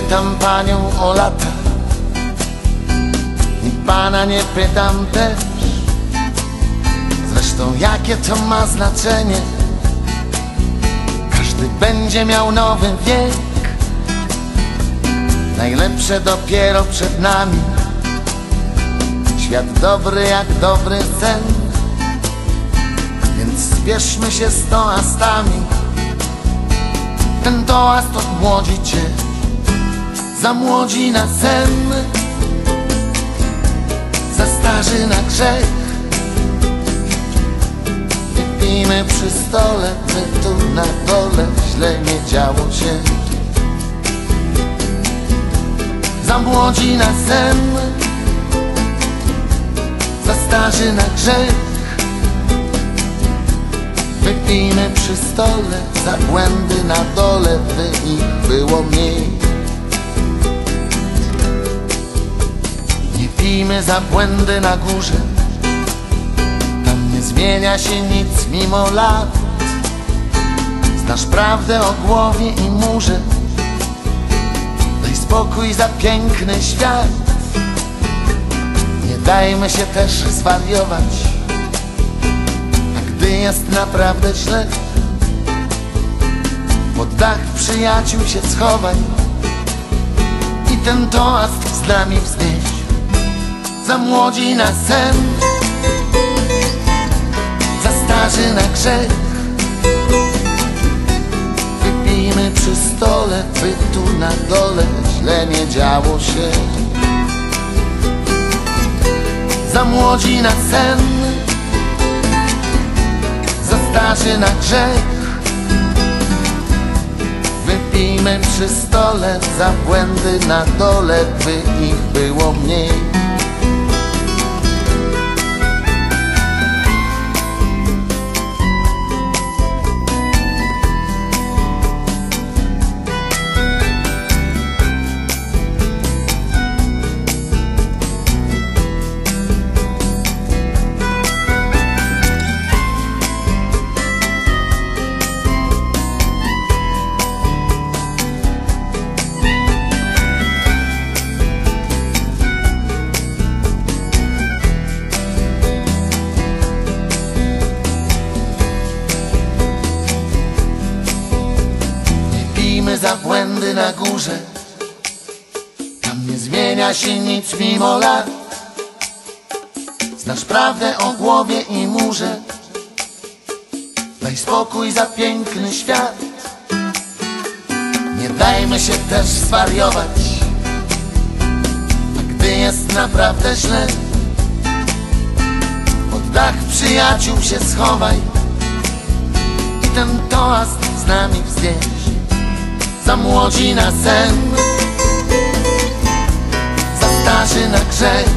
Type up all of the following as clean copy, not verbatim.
pytam panią o lata i pana nie pytam też. Zresztą jakie to ma znaczenie? Każdy będzie miał nowy wiek. Najlepsze dopiero przed nami. Świat dobry jak dobry sen. Więc spieszmy się z toastami. Ten toast odmłodzi cię, zamłodzi na sen, zastarzy na grzech. Wypijmy przy stole, by tu na dole źle nie działo się. Zamłodzi na sen, zastarzy na grzech. Wypijmy przy stole za błędy na dole, by ich było mniej. Nie pijmy za błędy na górze, tam nie zmienia się nic mimo lat. Znasz prawdę o głowie i murze, daj spokój za piękny świat. Nie dajmy się też zwariować, gdy jest naprawdę źle. Pod dach przyjaciół się schowaj i ten toast z nami wznieś. Zamłodzi na sen, zastarzy na grzech. Wypijmy przy stole, by tu na dole źle nie działo się. Zamłodzi na sen, zastarzy na grzech. Wypijmy przy stole za błędy na dole, by ich było mniej. Za błędy na górze, tam nie zmienia się nic mimo lat. Znasz prawdę o głowie i murze, daj spokój za piękny świat. Nie dajmy się też zwariować, a gdy jest naprawdę źle, pod dach przyjaciół się schowaj i ten toast z nami wznieś. Zamłodzi na sen, zastarzy na grzech.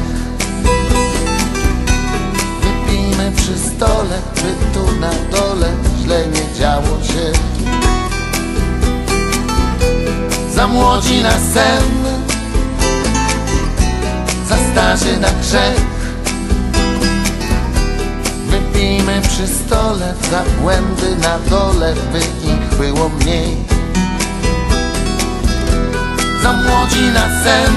Wypijmy przy stole, by tu na dole źle nie działo się. Zamłodzi na sen, zastarzy na grzech. Wypijmy przy stole za błędy na dole, by ich było mniej. Zamłodzi na sen,